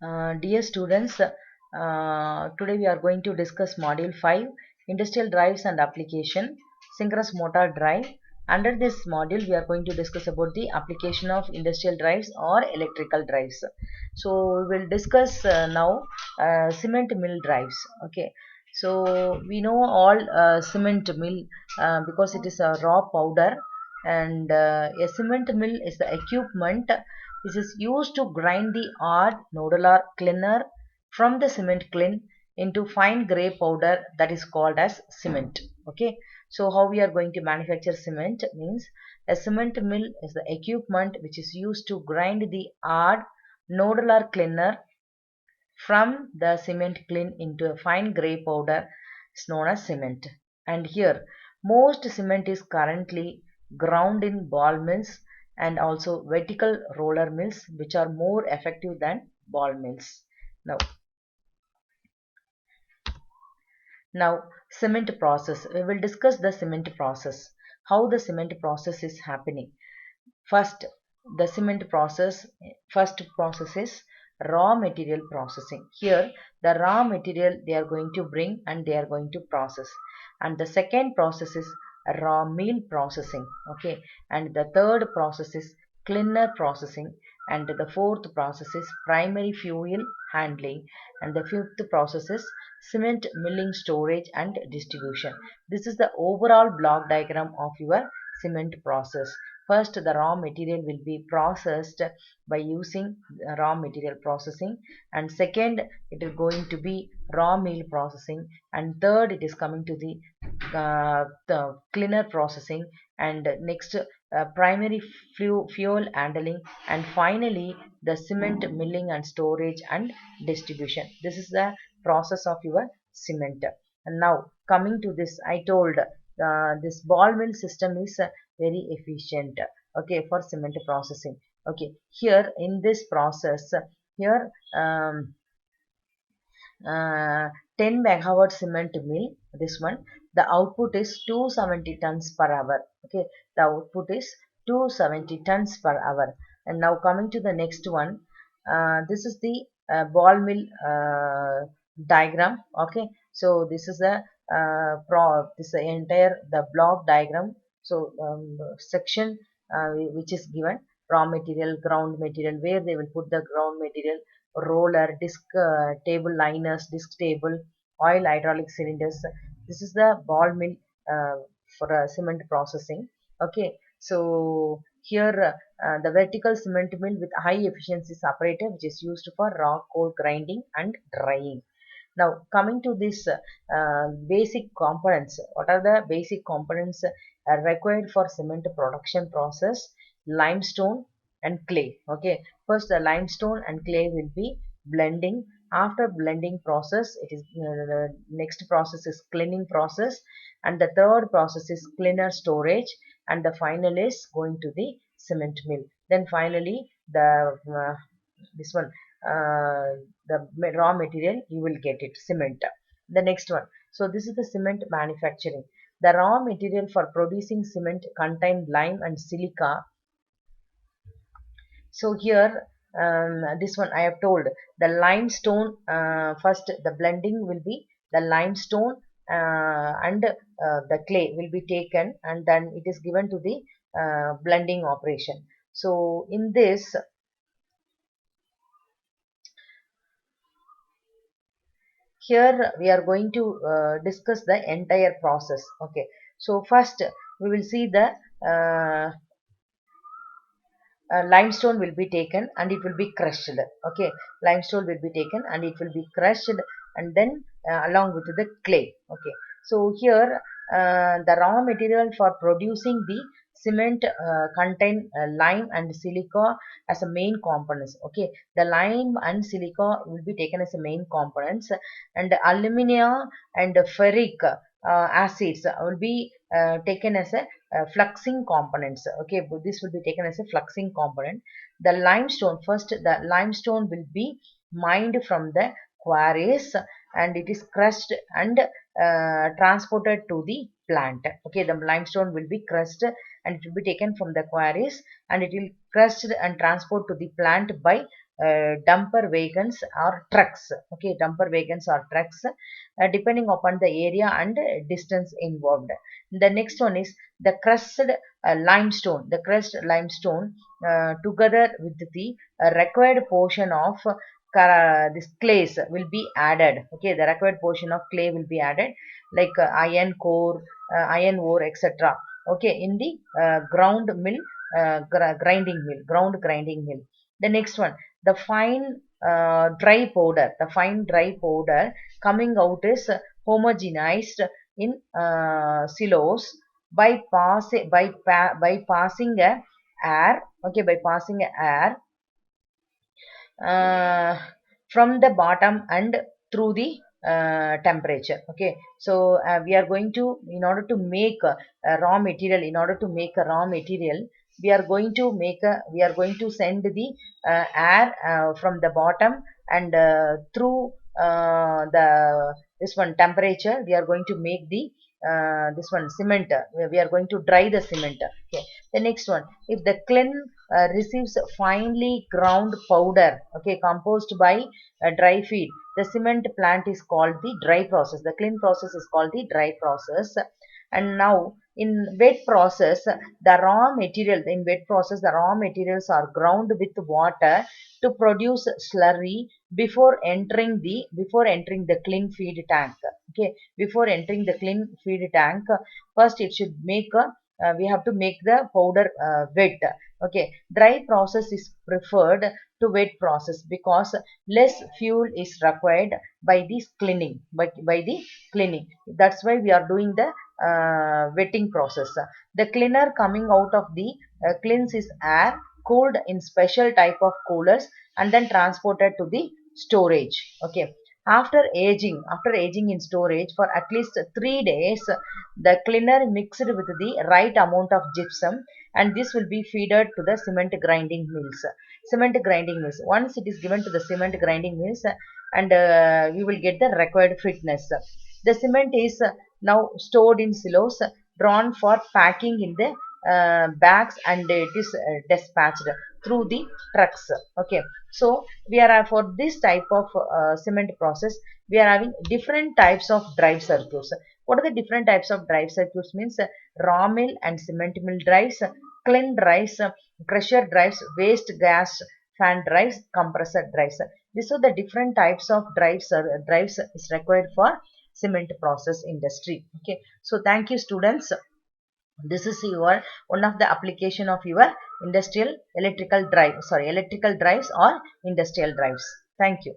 Dear students, today we are going to discuss Module 5, Industrial Drives and Application, Synchronous Motor Drive. Under this module, we are going to discuss about the application of industrial drives or electrical drives. So, we will discuss now cement mill drives. Okay. So, we know all cement mill because it is a raw powder, and a cement mill is the equipment which is used to grind the hard nodular cleaner from the cement kiln into fine gray powder that is called as cement. Okay, so how we are going to manufacture cement means a cement mill is the equipment which is used to grind the hard nodular cleaner from the cement kiln into a fine gray powder is known as cement. And here most cement is currently ground in ball mills and also vertical roller mills, which are more effective than ball mills. Now cement process. We will discuss the cement process. How the cement process is happening. First, the cement process. First process is raw material processing. Here the raw material they are going to bring and they are going to process. And the second process is raw meal processing. Okay, and the third process is cleaner processing, and the fourth process is primary fuel handling, and the fifth process is cement milling, storage and distribution. This is the overall block diagram of your cement process. First, the raw material will be processed by using raw material processing, and second it is going to be raw meal processing, and third it is coming to the cleaner processing, and next primary fuel handling, and finally the cement milling and storage and distribution. This is the process of your cement. And now coming to this, I told this ball mill system is very efficient, okay, for cement processing. Okay, here in this process, here 10 megawatt cement mill, this one, the output is 270 tons per hour. Okay, the output is 270 tons per hour. And now coming to the next one, this is the ball mill diagram. Okay, so this is the this is the entire the block diagram. So section which is given raw material, ground material, where they will put the ground material, roller, disc table liners, disc table, oil hydraulic cylinders. This is the ball mill for cement processing. Okay, so here the vertical cement mill with high efficiency separator, which is used for raw coal grinding and drying. Now coming to this basic components, what are the basic components required for cement production process? Limestone and clay. Okay, first the limestone and clay will be blending. After blending process, it is the next process is cleaning process, and the third process is cleaner storage, and the final is going to the cement mill. Then finally the this one the raw material you will get it, cement. The next one, so this is the cement manufacturing. The raw material for producing cement contain lime and silica. So here this one I have told the limestone, first the blending will be the limestone and the clay will be taken, and then it is given to the blending operation. So in this, here we are going to discuss the entire process. Okay, so first we will see the limestone will be taken and it will be crushed. Okay, limestone will be taken and it will be crushed, and then along with the clay. Okay, so here the raw material for producing the cement contain lime and silica as a main components. Okay, the lime and silica will be taken as a main components, and alumina and ferric acids will be taken as a fluxing components. Okay, but this will be taken as a fluxing component. The limestone, first the limestone will be mined from the quarries, and it is crushed and transported to the plant. Okay, the limestone will be crushed and it will be taken from the quarries, and it will crushed and transport to the plant by dumper wagons or trucks. Okay, dumper wagons or trucks, depending upon the area and distance involved. The next one is the crushed limestone. The crushed limestone together with the required portion of this clays will be added. Okay, the required portion of clay will be added, like iron core, iron ore, etc. Okay, in the ground mill, grinding mill, ground grinding mill. The next one, the fine dry powder. The fine dry powder coming out is homogenized in silos by passing a air. Okay, by passing a air uh, from the bottom and through the temperature. Okay, so we are going to, in order to make a raw material, in order to make a raw material, we are going to send the air from the bottom and through the this one temperature, we are going to make the this one cement. We are going to dry the cement. Okay, the next one, if the kiln receives finely ground powder, okay, composed by dry feed, the cement plant is called the dry process. The kiln process is called the dry process. And now in wet process, the raw material, in wet process, the raw materials are ground with water to produce slurry before entering the kiln feed tank. Okay, before entering the kiln feed tank, first it should make a we have to make the powder wet. Okay, dry process is preferred to wet process because less fuel is required by this cleaning, by the cleaning. That's why we are doing the wetting process. The cleaner coming out of the cleans is air cooled in special type of coolers and then transported to the storage. Okay, after aging in storage for at least 3 days, the cleaner mixed with the right amount of gypsum, and this will be feeded to the cement grinding mills. Cement grinding mills, once it is given to the cement grinding mills, and we will get the required fitness. The cement is now stored in silos, drawn for packing in the bags, and it is dispatched through the trucks. Okay, so we are for this type of cement process, we are having different types of drive circuits. What are the different types of drive circuits? Means raw mill and cement mill drives, kiln drives, crusher drives, waste gas fan drives, compressor drives. These are the different types of drives is required for cement process industry. Okay, so thank you students. This is your one of the application of your industrial electrical drives or industrial drives. Thank you.